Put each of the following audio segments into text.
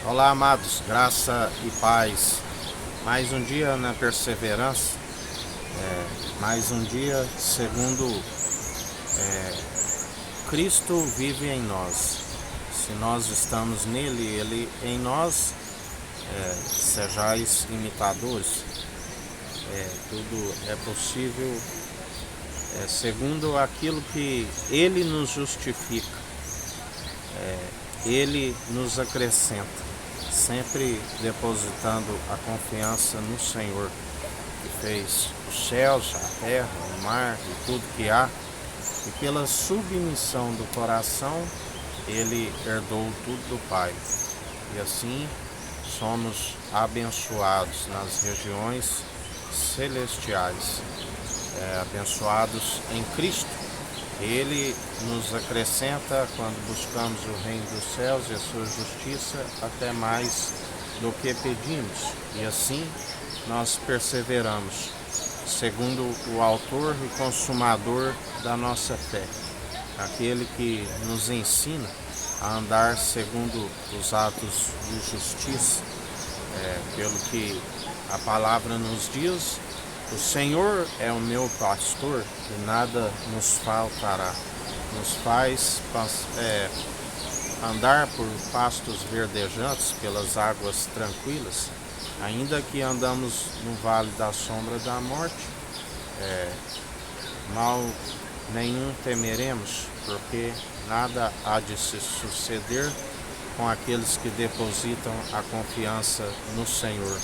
Olá, amados, graça e paz. Mais um dia na perseverança, mais um dia segundo Cristo vive em nós. Se nós estamos nele, ele em nós, sejais imitadores. Tudo é possível segundo aquilo que ele nos justifica, ele nos acrescenta, sempre depositando a confiança no Senhor, que fez os céus, a terra, o mar e tudo que há, e pela submissão do coração, ele herdou tudo do Pai. E assim somos abençoados nas regiões celestiais, abençoados em Cristo. Ele nos acrescenta, quando buscamos o reino dos céus e a sua justiça, até mais do que pedimos. E assim nós perseveramos, segundo o autor e consumador da nossa fé, aquele que nos ensina a andar segundo os atos de justiça, pelo que a palavra nos diz: o Senhor é o meu pastor e nada nos faltará. Nos faz andar por pastos verdejantes, pelas águas tranquilas. Ainda que andamos no vale da sombra da morte, mal nenhum temeremos, porque nada há de se suceder com aqueles que depositam a confiança no Senhor.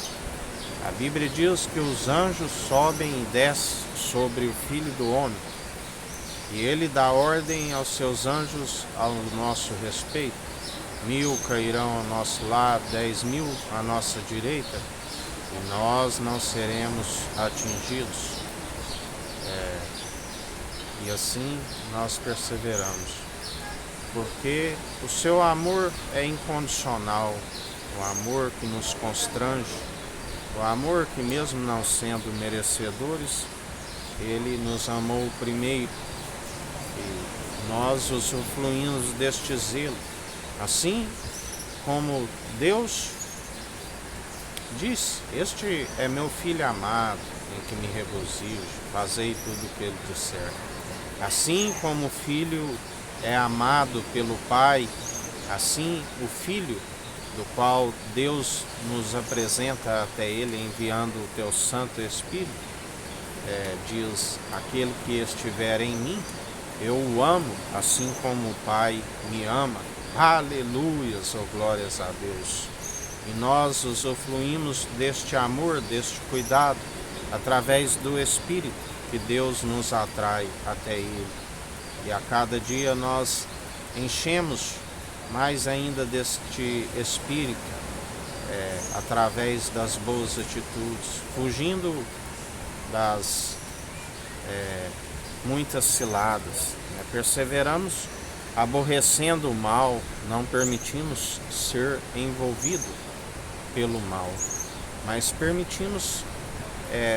A Bíblia diz que os anjos sobem e descem sobre o Filho do Homem, e ele dá ordem aos seus anjos ao nosso respeito. 1000 cairão ao nosso lado, 10.000 à nossa direita, e nós não seremos atingidos. E assim nós perseveramos, porque o seu amor é incondicional, o amor que nos constrange, o amor que, mesmo não sendo merecedores, ele nos amou primeiro, e nós usufruímos deste zelo. Assim como Deus diz: este é meu filho amado, em que me regozijo, fazei tudo o que ele disser. Assim como o filho é amado pelo Pai, assim o Filho, do qual Deus nos apresenta até ele, enviando o teu Santo Espírito, diz: aquele que estiver em mim, eu o amo, assim como o Pai me ama. Aleluias, oh glórias a Deus. E nós usufruímos deste amor, deste cuidado, através do Espírito, que Deus nos atrai até ele. E a cada dia nós enchemos mais ainda deste Espírito, através das boas atitudes, fugindo das muitas ciladas. Perseveramos aborrecendo o mal, não permitimos ser envolvido pelo mal, mas permitimos,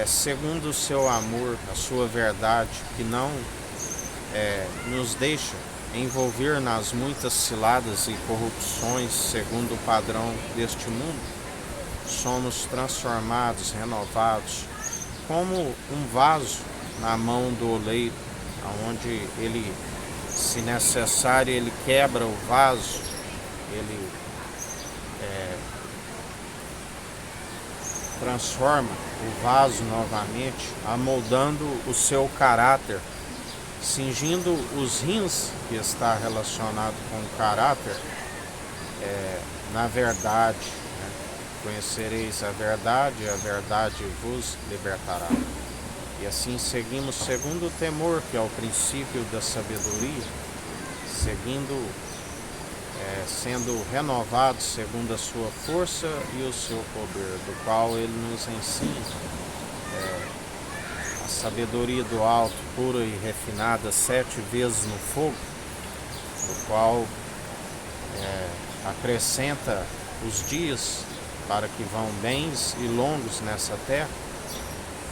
segundo o seu amor, a sua verdade, que não nos deixa envolver nas muitas ciladas e corrupções segundo o padrão deste mundo. Somos transformados, renovados, como um vaso na mão do oleiro, onde ele, se necessário, ele quebra o vaso, ele transforma o vaso novamente, amoldando o seu caráter, cingindo os rins, que está relacionado com o caráter, na verdade. Conhecereis a verdade vos libertará. E assim seguimos segundo o temor, que é o princípio da sabedoria, seguindo, sendo renovados segundo a sua força e o seu poder, do qual ele nos ensina a sabedoria do alto, pura e refinada 7 vezes no fogo, do qual acrescenta os dias para que vão bens e longos nessa terra,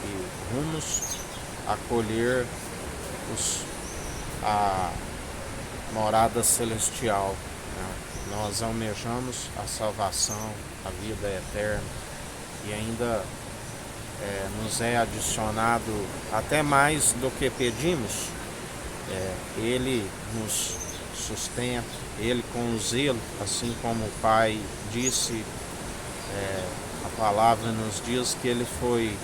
e rumos a colher a morada celestial, né? nós almejamos a salvação, a vida eterna, e ainda nos é adicionado até mais do que pedimos. Ele nos sustenta, Ele com o zelo, assim como o Pai disse, a palavra nos diz que Ele foi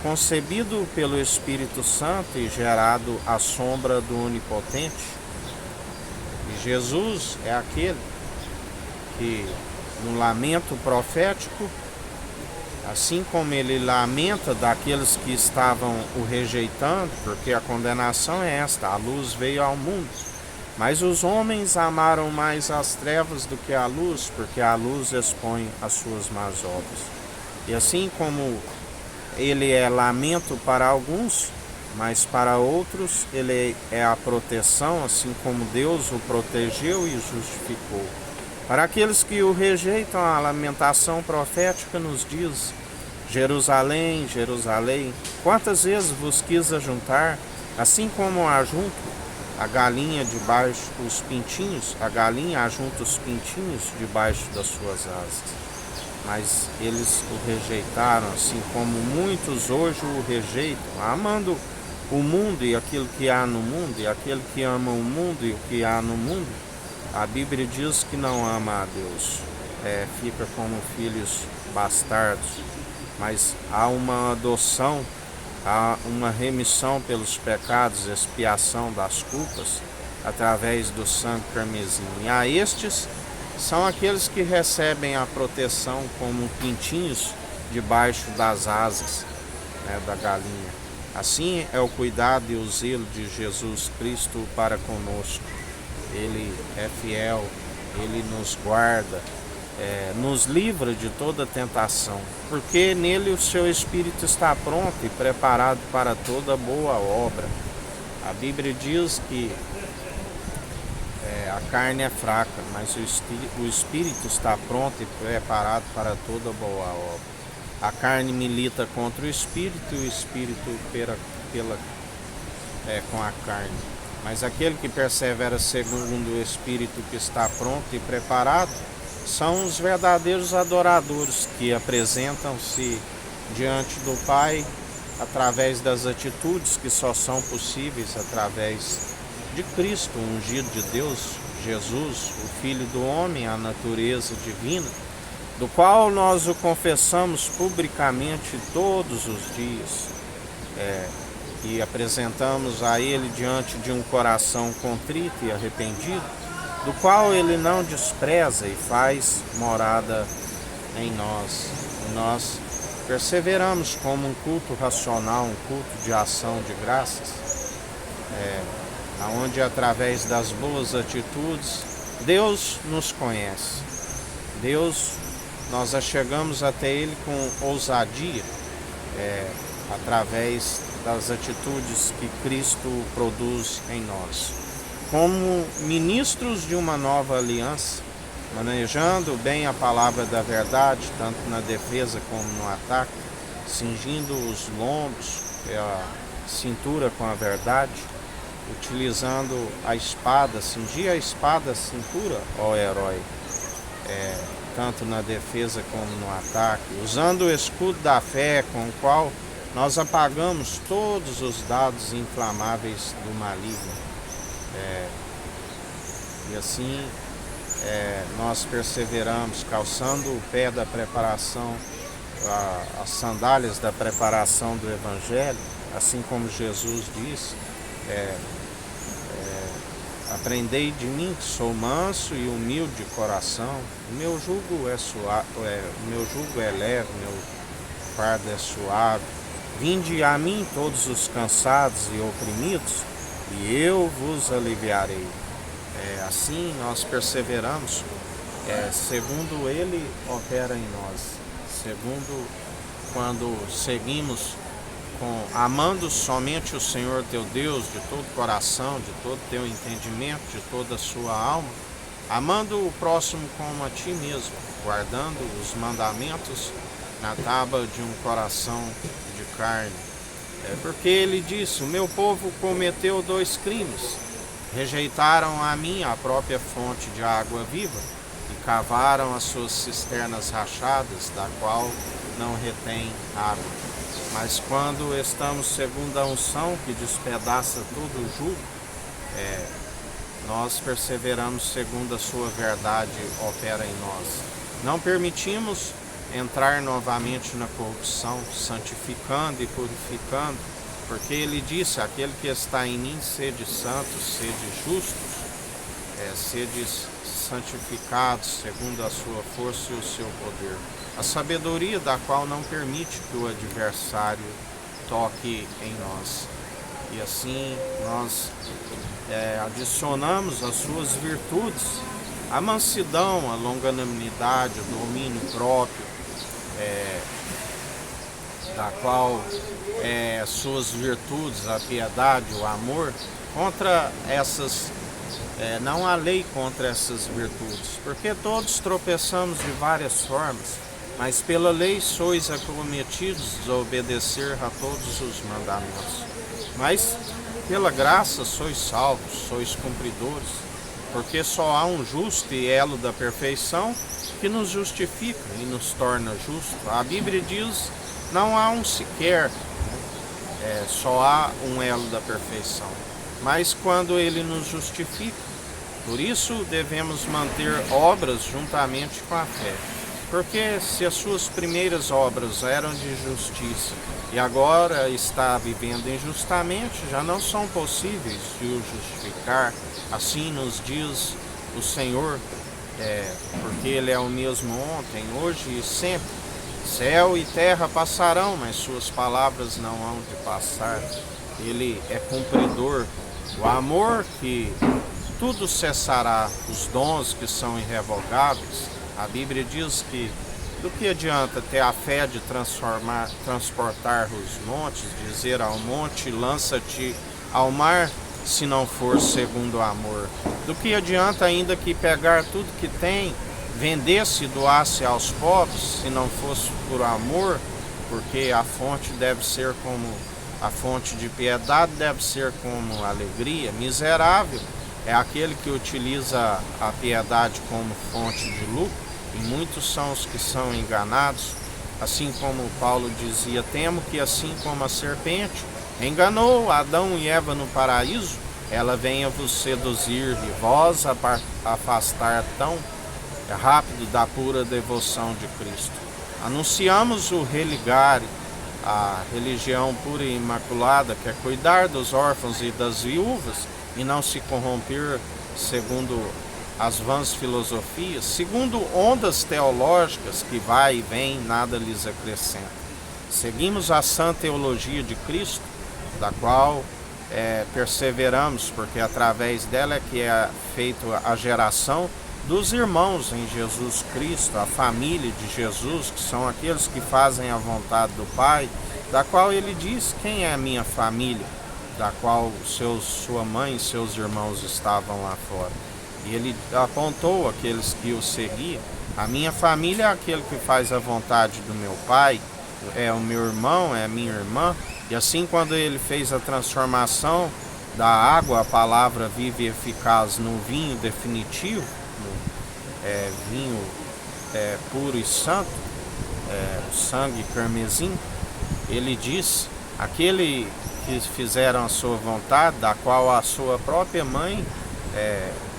concebido pelo Espírito Santo e gerado à sombra do Onipotente. E Jesus é aquele que, no lamento profético, assim como ele lamenta daqueles que estavam o rejeitando, porque a condenação é esta: a luz veio ao mundo, mas os homens amaram mais as trevas do que a luz, porque a luz expõe as suas más obras. E assim como ele é lamento para alguns, mas para outros ele é a proteção, assim como Deus o protegeu e justificou. Para aqueles que o rejeitam, a lamentação profética nos diz: Jerusalém, Jerusalém, quantas vezes vos quis ajuntar, assim como ajunto a galinha debaixo dos pintinhos, a galinha ajunta os pintinhos debaixo das suas asas. Mas eles o rejeitaram, assim como muitos hoje o rejeitam, amando o mundo e aquilo que há no mundo, e aquele que ama o mundo e o que há no mundo, a Bíblia diz que não ama a Deus, fica como filhos bastardos. Mas há uma adoção, há uma remissão pelos pecados, expiação das culpas, através do sangue carmesim. E a estes são aqueles que recebem a proteção como pintinhos debaixo das asas, da galinha. Assim é o cuidado e o zelo de Jesus Cristo para conosco. Ele é fiel, Ele nos guarda, nos livra de toda tentação, porque nele o seu Espírito está pronto e preparado para toda boa obra. A Bíblia diz que a carne é fraca, mas o Espírito está pronto e preparado para toda boa obra. A carne milita contra o Espírito e o Espírito com a carne. Mas aquele que persevera segundo o Espírito que está pronto e preparado são os verdadeiros adoradores que apresentam-se diante do Pai através das atitudes que só são possíveis através de Cristo, o ungido de Deus, Jesus, o Filho do Homem, a natureza divina, do qual nós o confessamos publicamente todos os dias, e apresentamos a Ele diante de um coração contrito e arrependido, do qual Ele não despreza e faz morada em nós. E nós perseveramos como um culto racional, um culto de ação de graças, onde através das boas atitudes Deus nos conhece. Nós achegamos até Ele com ousadia, através das atitudes que Cristo produz em nós. Como ministros de uma nova aliança, manejando bem a palavra da verdade, tanto na defesa como no ataque, cingindo os lombos, a cintura com a verdade, utilizando a espada, cingir a espada à cintura, ó herói, tanto na defesa como no ataque, usando o escudo da fé com o qual nós apagamos todos os dados inflamáveis do maligno. E assim nós perseveramos, calçando o pé da preparação, as sandálias da preparação do Evangelho, assim como Jesus disse, aprendei de mim que sou manso e humilde de coração, o meu jugo é suave, o meu jugo é leve, o meu fardo é suave. Vinde a mim todos os cansados e oprimidos, e eu vos aliviarei. Assim nós perseveramos, segundo Ele opera em nós, segundo quando seguimos amando somente o Senhor teu Deus de todo o coração, de todo o teu entendimento, de toda a sua alma, amando o próximo como a ti mesmo, guardando os mandamentos na tábua de um coração de carne. Porque ele disse: o meu povo cometeu 2 crimes, rejeitaram a mim, a própria fonte de água viva, e cavaram as suas cisternas rachadas, da qual não retém água. Mas quando estamos segundo a unção que despedaça todo o jugo, nós perseveramos segundo a sua verdade opera em nós. Não permitimos entrar novamente na corrupção, santificando e purificando, porque ele disse: aquele que está em mim, sede santos, sede justos, sede santificados segundo a sua força e o seu poder. A sabedoria da qual não permite que o adversário toque em nós. E assim nós adicionamos as suas virtudes, a mansidão, a longanimidade, o domínio próprio, da qual suas virtudes, a piedade, o amor, contra essas, não há lei contra essas virtudes, porque todos tropeçamos de várias formas, mas pela lei sois acometidos a obedecer a todos os mandamentos. Mas pela graça sois salvos, sois cumpridores, porque só há um justo e elo da perfeição que nos justifica e nos torna justos. A Bíblia diz: não há um sequer, só há um elo da perfeição. Mas quando ele nos justifica, por isso devemos manter obras juntamente com a fé. Porque se as suas primeiras obras eram de justiça e agora está vivendo injustamente, já não são possíveis de o justificar. Assim nos diz o Senhor, porque Ele é o mesmo ontem, hoje e sempre. Céu e terra passarão, mas suas palavras não hão de passar. Ele é cumpridor. O amor que tudo cessará, os dons que são irrevogáveis. A Bíblia diz que do que adianta ter a fé de transportar os montes, dizer ao monte, lança-te ao mar, se não for segundo o amor? Do que adianta ainda que pegar tudo que tem, vendesse e doasse aos pobres, se não fosse por amor? Porque a fonte deve ser como a fonte de piedade, deve ser como alegria. Miserável é aquele que utiliza a piedade como fonte de lucro, e muitos são os que são enganados. Assim como Paulo dizia: temo que assim como a serpente enganou Adão e Eva no paraíso, ela venha vos seduzir e vós afastar tão rápido da pura devoção de Cristo. Anunciamos o religare, a religião pura e imaculada, que é cuidar dos órfãos e das viúvas e não se corromper segundo as vãs filosofias, segundo ondas teológicas que vai e vem, nada lhes acrescenta. Seguimos a sã teologia de Cristo, da qual perseveramos, porque através dela é que é feita a geração dos irmãos em Jesus Cristo, a família de Jesus, que são aqueles que fazem a vontade do Pai, da qual ele diz: quem é a minha família? Da qual sua mãe e seus irmãos estavam lá fora. E ele apontou aqueles que o seguiam: a minha família é aquele que faz a vontade do meu Pai, é o meu irmão, é a minha irmã. E assim, quando ele fez a transformação da água, a palavra viva e eficaz, no vinho definitivo, no vinho puro e santo, o sangue carmesim, ele diz: aquele que fizeram a sua vontade, da qual a sua própria mãe,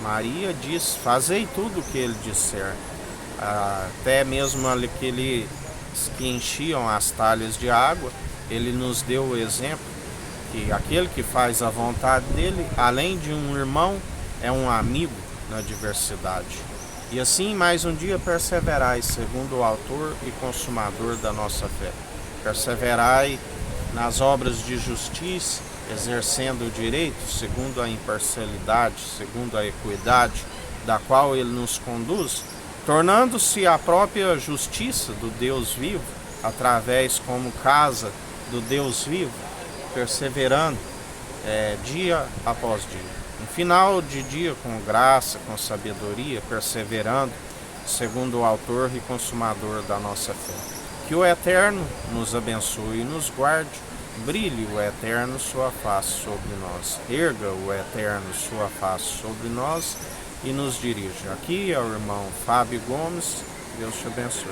Maria, diz: fazei tudo o que ele disser. Até mesmo aqueles que enchiam as talhas de água, ele nos deu o exemplo que aquele que faz a vontade dele, além de um irmão, é um amigo na diversidade. E assim, mais um dia, perseverai, segundo o autor e consumador da nossa fé. Perseverai nas obras de justiça, exercendo o direito, segundo a imparcialidade, segundo a equidade, da qual ele nos conduz, tornando-se a própria justiça do Deus vivo, através como casa do Deus vivo, perseverando dia após dia. No final de dia, com graça, com sabedoria, perseverando, segundo o autor e consumador da nossa fé. Que o Eterno nos abençoe e nos guarde. Brilhe o Eterno sua face sobre nós. Erga o Eterno sua face sobre nós e nos dirige. Aqui é o irmão Fábio Gomes. Deus te abençoe.